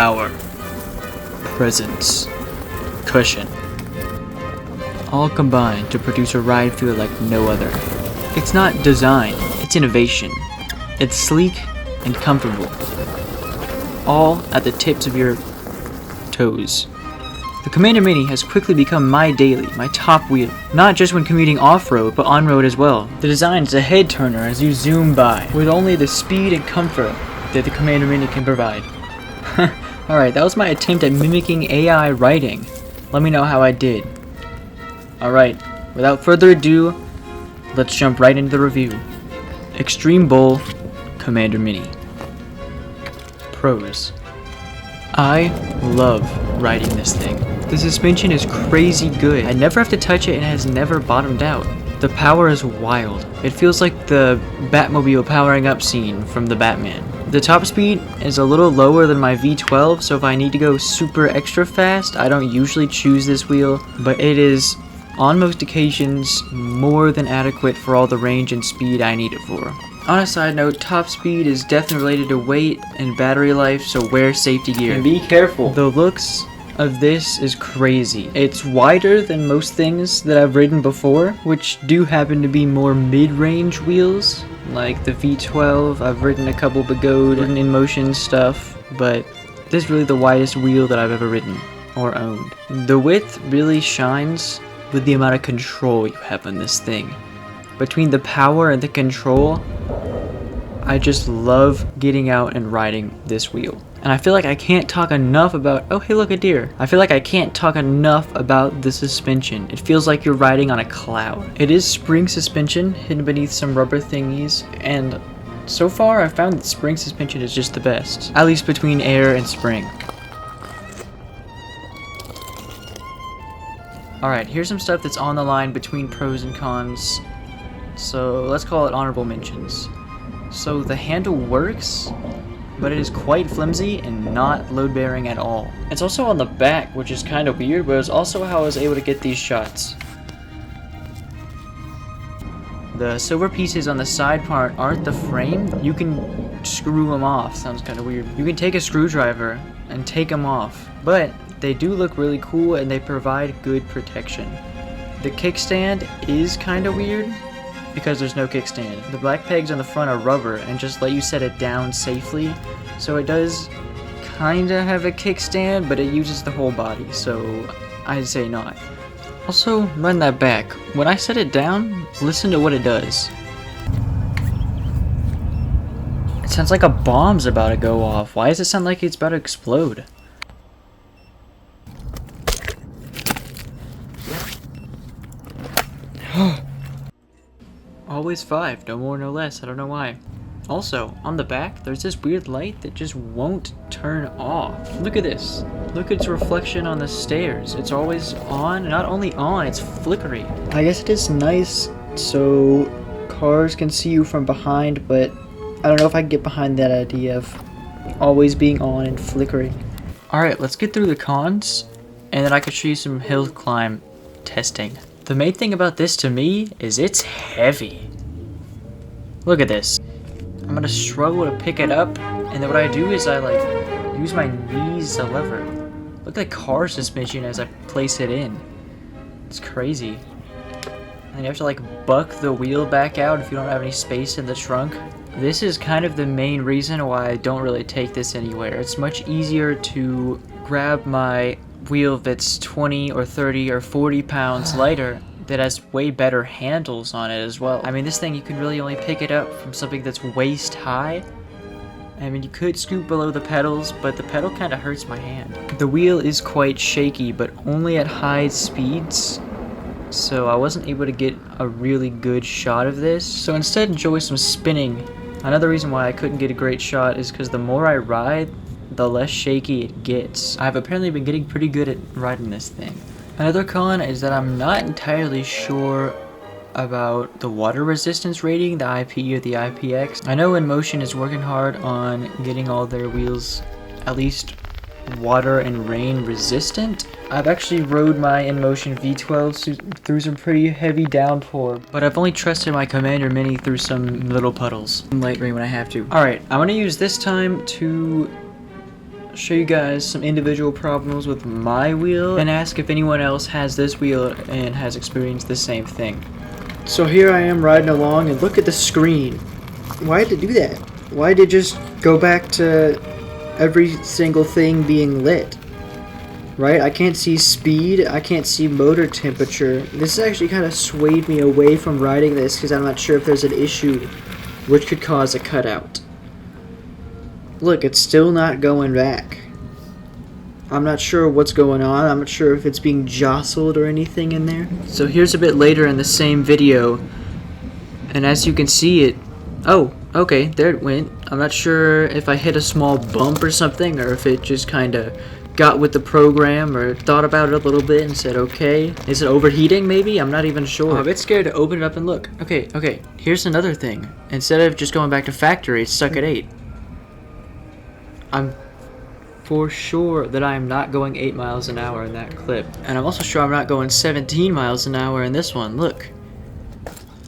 power, presence, cushion, all combine to produce a ride feel like no other. It's not design, it's innovation. It's sleek and comfortable, all at the tips of your toes. The Commander Mini has quickly become my daily, my top wheel, not just when commuting off-road, but on-road as well. The design is a head-turner as you zoom by, with only the speed and comfort that the Commander Mini can provide. Alright, that was my attempt at mimicking AI writing. Let me know how I did. Alright, without further ado, let's jump right into the review. Extreme Bowl Commander Mini. Pros. I love riding this thing. The suspension is crazy good. I never have to touch it and it has never bottomed out. The power is wild. It feels like the Batmobile powering up scene from the Batman. The top speed is a little lower than my V12, so if I need to go super extra fast, I don't usually choose this wheel, but it is, on most occasions, more than adequate for all the range and speed I need it for. On a side note, top speed is definitely related to weight and battery life, so wear safety gear. And be careful. The looks of this is crazy. It's wider than most things that I've ridden before, which do happen to be more mid-range wheels, like the V12. I've ridden a couple Begode and in motion stuff, but this is really the widest wheel that I've ever ridden or owned. The width really shines with the amount of control you have on this thing. Between the power and the control, I just love getting out and riding this wheel. And I feel like I can't talk enough about, oh hey look, a deer. I feel like I can't talk enough about the suspension. It feels like you're riding on a cloud. It is spring suspension hidden beneath some rubber thingies, and so far I've found that spring suspension is just the best. At least between air and spring. Alright, here's some stuff that's on the line between pros and cons. So let's call it honorable mentions. So the handle works, but it is quite flimsy and not load-bearing at all. It's also on the back, which is kind of weird, but it's also how I was able to get these shots. The silver pieces on the side part aren't the frame. You can screw them off. Sounds kind of weird. You can take a screwdriver and take them off, but they do look really cool and they provide good protection. The kickstand is kind of weird, because there's no kickstand. The black pegs on the front are rubber and just let you set it down safely, so it does kinda have a kickstand, but it uses the whole body, so I'd say not. Also, run that back. When I set it down, listen to what it does. It sounds like a bomb's about to go off. Why does it sound like it's about to explode? Always 5, no more, no less. I don't know why. Also, on the back, there's this weird light that just won't turn off. Look at this. Look at its reflection on the stairs. It's always on. Not only on, it's flickering. I guess it is nice so cars can see you from behind, but I don't know if I can get behind that idea of always being on and flickering. Alright, let's get through the cons, and then I can show you some hill climb testing. The main thing about this to me is it's heavy. Look at this. I'm gonna struggle to pick it up, and then what I do is I like use my knees as a lever. Look like car suspension as I place it in. It's crazy. And you have to like buck the wheel back out if you don't have any space in the trunk. This is kind of the main reason why I don't really take this anywhere. It's much easier to grab my wheel that's 20 or 30 or 40 pounds lighter that has way better handles on it as well. I mean, this thing, you can really only pick it up from something that's waist high. I mean, you could scoop below the pedals, but the pedal kind of hurts my hand. The wheel is quite shaky, but only at high speeds, so I wasn't able to get a really good shot of this. So instead, enjoy some spinning. Another reason why I couldn't get a great shot is because the more I ride, the less shaky it gets. I've apparently been getting pretty good at riding this thing. Another con is that I'm not entirely sure about the water resistance rating, the IP or the IPX. I know InMotion is working hard on getting all their wheels at least water and rain resistant. I've actually rode my InMotion V12 through some pretty heavy downpour, but I've only trusted my Commander Mini through some little puddles and light rain when I have to. Alright, I'm gonna use this time to show you guys some individual problems with my wheel and ask if anyone else has this wheel and has experienced the same thing. So here I am riding along, and look at the screen. Why did it do that? Why did it just go back to every single thing being lit? Right? I can't see speed, I can't see motor temperature. This actually kind of swayed me away from riding this because I'm not sure if there's an issue which could cause a cutout. Look, it's still not going back. I'm not sure what's going on. I'm not sure if it's being jostled or anything in there. So here's a bit later in the same video, and as you can see it... Oh, okay, there it went. I'm not sure if I hit a small bump or something, or if it just kind of got with the program or thought about it a little bit and said, okay. Is it overheating maybe? I'm not even sure. I'm a bit scared to open it up and look. Okay, here's another thing. Instead of just going back to factory, it's stuck at 8. I'm for sure that I am not going 8 miles an hour in that clip. And I'm also sure I'm not going 17 miles an hour in this one. Look.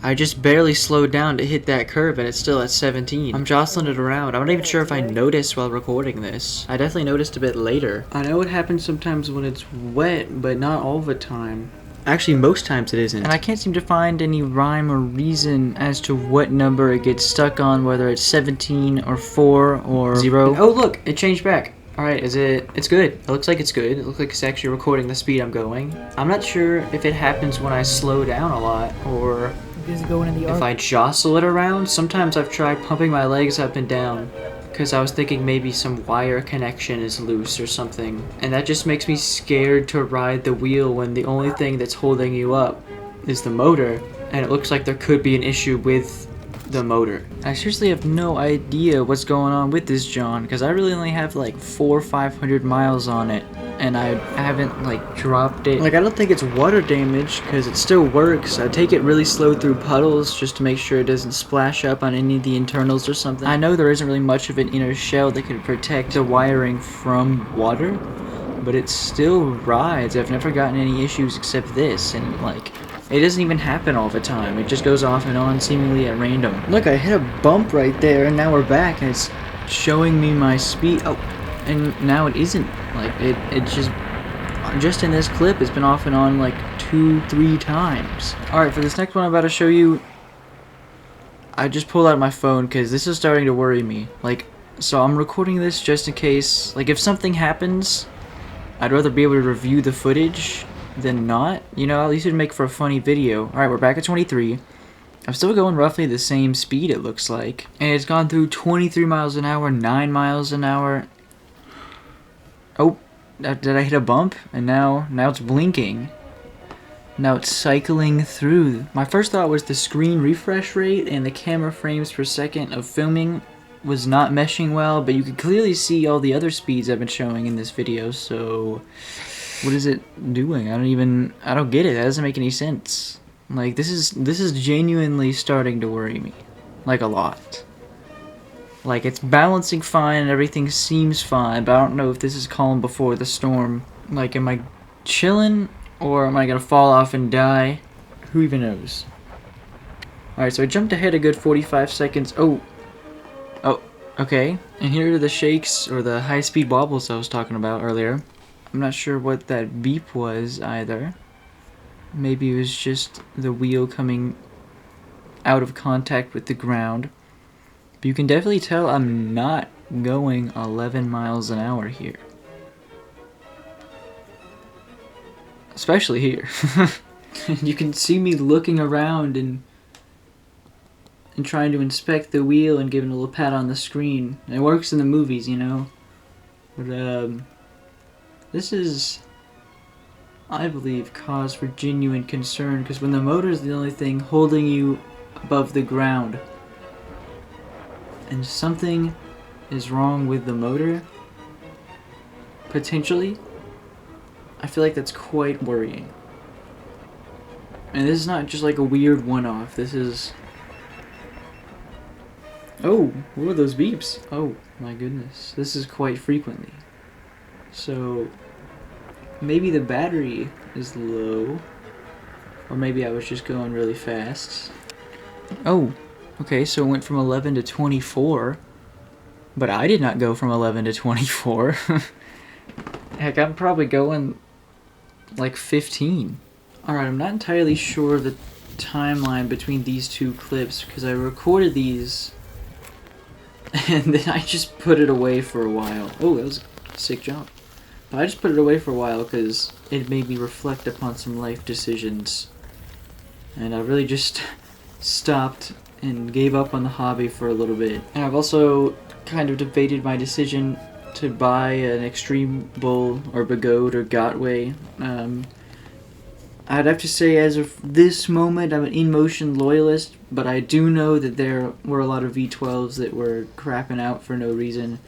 I just barely slowed down to hit that curve and it's still at 17. I'm jostling it around. I'm not even sure if I noticed while recording this. I definitely noticed a bit later. I know it happens sometimes when it's wet, but not all the time. Actually, most times it isn't. And I can't seem to find any rhyme or reason as to what number it gets stuck on, whether it's 17 or 4 or 0. Oh look, it changed back. Alright, it's good. It looks like it's good. It looks like it's actually recording the speed I'm going. I'm not sure if it happens when I slow down a lot or if I jostle it around. Sometimes I've tried pumping my legs up and down because I was thinking maybe some wire connection is loose or something. And that just makes me scared to ride the wheel when the only thing that's holding you up is the motor, and it looks like there could be an issue with the motor. I seriously have no idea what's going on with this John, because I really only have like 400 or 500 miles on it, and I haven't like dropped it. Like, I don't think it's water damage because it still works. I take it really slow through puddles just to make sure it doesn't splash up on any of the internals or something. I know there isn't really much of an inner shell that could protect the wiring from water, but it still rides. I've never gotten any issues except this, and like, it doesn't even happen all the time. It just goes off and on seemingly at random. Look, I hit a bump right there, and now we're back, and it's showing me my speed. Oh, and now it isn't. Like, it just in this clip, it's been off and on like 2-3 times. Alright, for this next one I'm about to show you, I just pulled out my phone because this is starting to worry me. Like, so I'm recording this just in case, like, if something happens, I'd rather be able to review the footage than not. You know, at least it'd make for a funny video. Alright, we're back at 23. I'm still going roughly the same speed, it looks like. And it's gone through 23 miles an hour, 9 miles an hour. Oh, did I hit a bump? And now it's blinking. Now it's cycling through. My first thought was the screen refresh rate and the camera frames per second of filming was not meshing well, but you can clearly see all the other speeds I've been showing in this video, so what is it doing? I don't get it. That doesn't make any sense. Like, this is genuinely starting to worry me. Like, a lot. Like, it's balancing fine and everything seems fine, but I don't know if this is calm before the storm. Like, am I chilling or am I gonna fall off and die? Who even knows? Alright, so I jumped ahead a good 45 seconds. Oh, okay. And here are the shakes or the high-speed wobbles I was talking about earlier. I'm not sure what that beep was either. Maybe it was just the wheel coming out of contact with the ground. But you can definitely tell I'm not going 11 miles an hour here. Especially here. You can see me looking around and trying to inspect the wheel and giving a little pat on the screen. It works in the movies, you know. But this is, I believe, cause for genuine concern, because when the motor is the only thing holding you above the ground and something is wrong with the motor, potentially, I feel like that's quite worrying. And this is not just like a weird one-off. This is... Oh, what were those beeps? Oh my goodness. This is quite frequently. So maybe the battery is low, or maybe I was just going really fast. Oh, okay, so it went from 11 to 24. But I did not go from 11 to 24. Heck, I'm probably going like 15. Alright, I'm not entirely sure the timeline between these two clips because I recorded these and then I just put it away for a while. Oh, that was a sick job. But I just put it away for a while because it made me reflect upon some life decisions. And I really just stopped and gave up on the hobby for a little bit. And I've also kind of debated my decision to buy an Extreme Bull or Begode or Gotway. I'd have to say as of this moment I'm an InMotion loyalist, but I do know that there were a lot of V12s that were crapping out for no reason.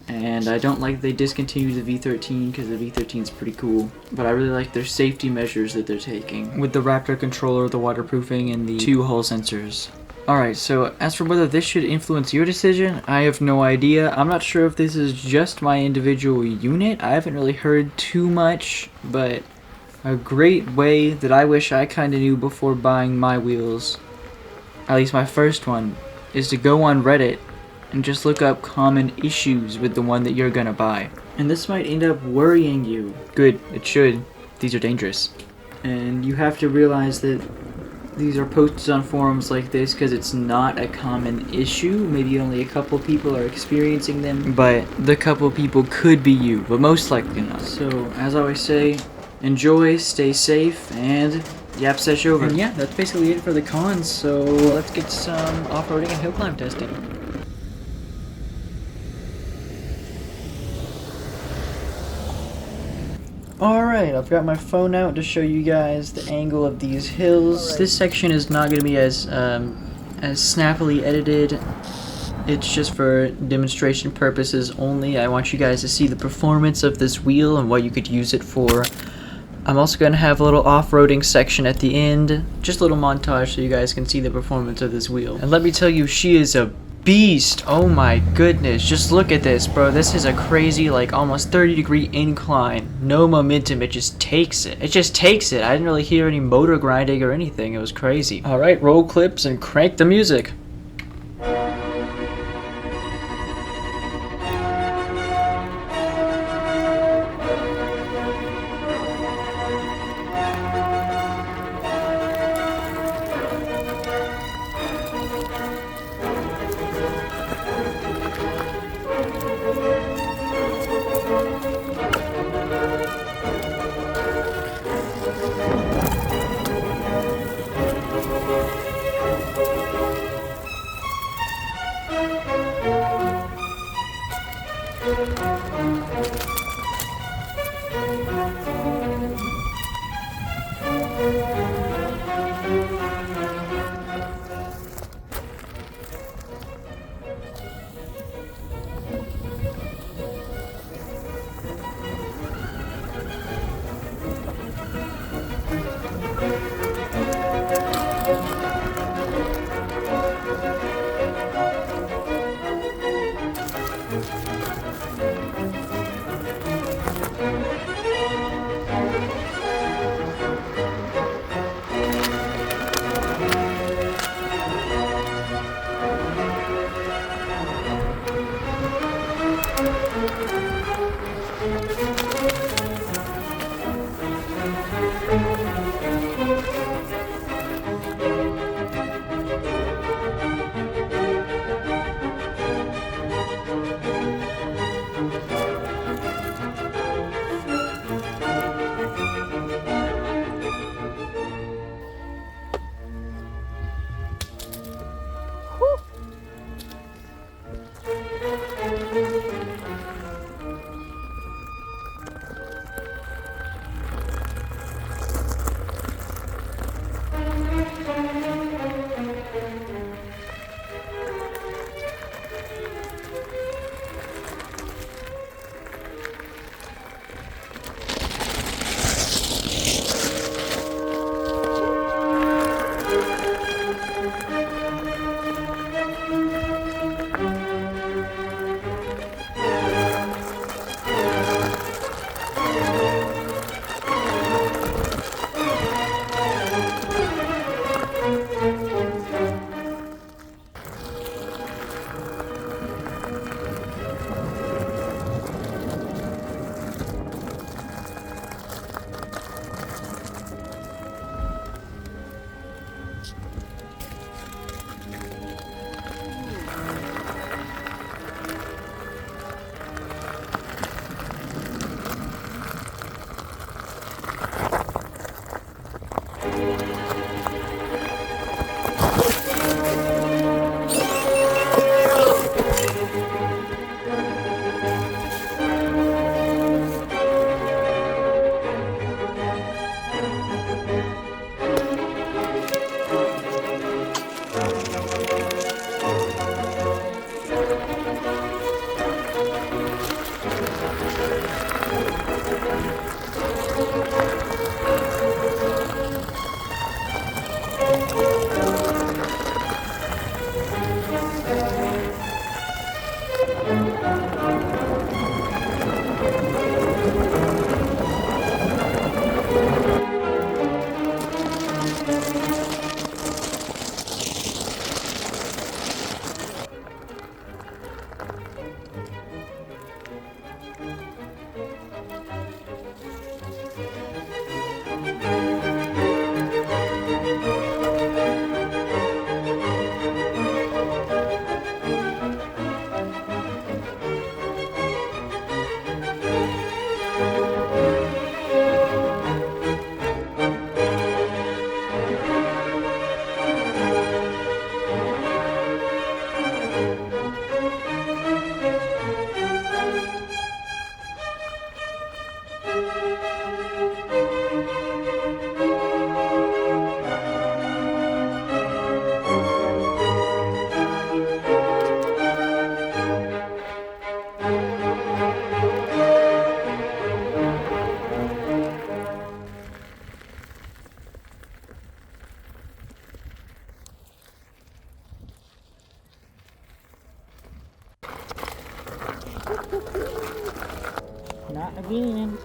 And I don't like they discontinued the V13 because the V13 is pretty cool. But I really like their safety measures that they're taking with the Raptor controller, the waterproofing, and the 2 Hall sensors. Alright, so as for whether this should influence your decision, I have no idea. I'm not sure if this is just my individual unit. I haven't really heard too much, but a great way that I wish I kinda knew before buying my wheels, at least my first one, is to go on Reddit and just look up common issues with the one that you're gonna buy. And this might end up worrying you. Good, it should. These are dangerous. And you have to realize that these are posted on forums like this because it's not a common issue. Maybe only a couple people are experiencing them, but the couple people could be you, but most likely not. So, as I always say, enjoy, stay safe, and yap sesh over. And yeah, that's basically it for the cons, so let's get some off-roading and hill climb testing. Alright, I've got my phone out to show you guys the angle of these hills. Right. This section is not going to be as snappily edited. It's just for demonstration purposes only. I want you guys to see the performance of this wheel and what you could use it for. I'm also going to have a little off-roading section at the end. Just a little montage so you guys can see the performance of this wheel. And let me tell you, she is a beast. Oh my goodness, just look at this, bro. This is a crazy, like, almost 30-degree incline. No momentum, it just takes it. It just takes it. I didn't really hear any motor grinding or anything. It was crazy. Alright, roll clips and crank the music. Not again.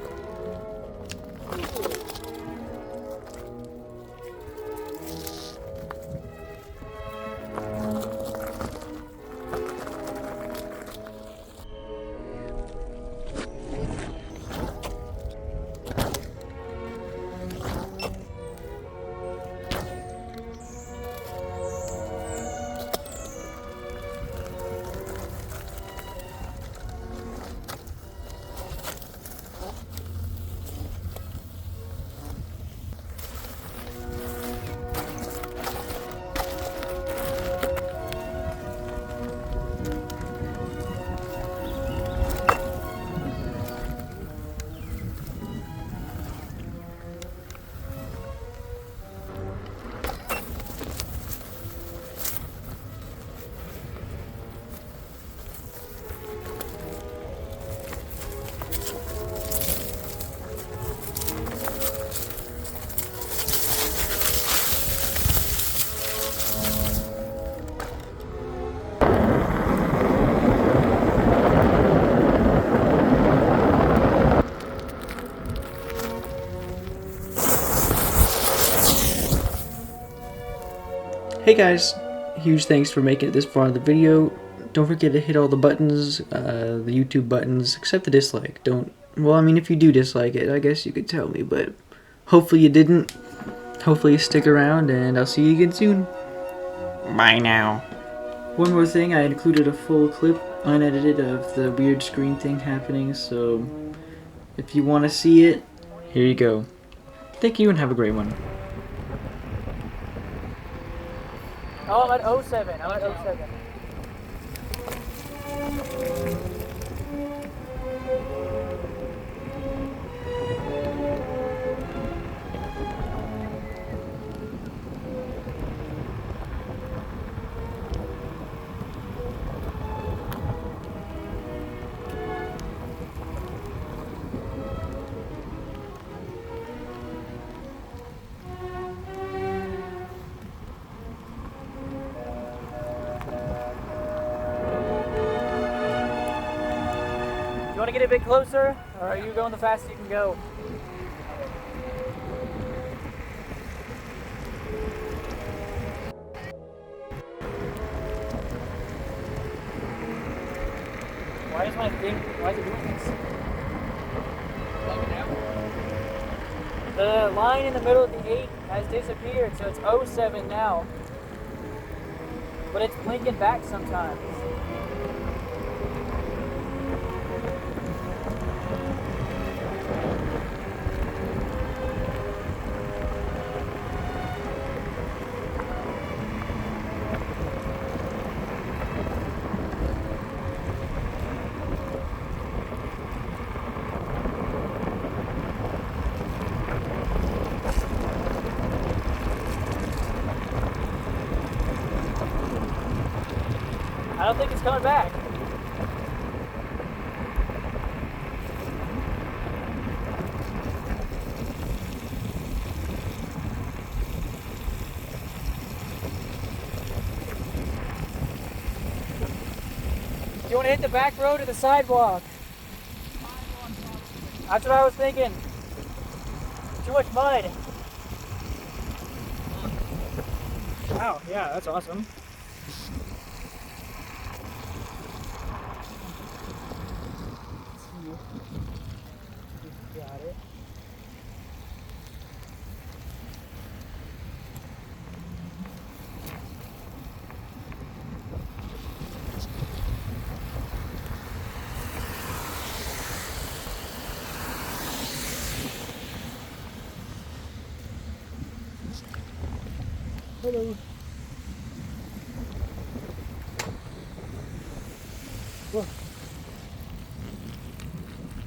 Hey guys, huge thanks for making it this far in the video. Don't forget to hit all the buttons, the YouTube buttons, except the dislike. Well, I mean, if you do dislike it, I guess you could tell me, but hopefully you didn't. Hopefully you stick around, and I'll see you again soon. Bye now. One more thing, I included a full clip, unedited, of the weird screen thing happening, so if you want to see it, here you go. Thank you and have a great one. Oh, I'm at 07. I'm at 07. You want to get a bit closer, or are you going the fastest you can go? Why is my thing, why is it doing this? The line in the middle of the 8 has disappeared, so it's 07 now. But it's blinking back sometimes. I don't think it's coming back. Do you want to hit the back road or the sidewalk? That's what I was thinking. Too much mud. Wow, yeah, that's awesome. Got it. Hello. Whoa.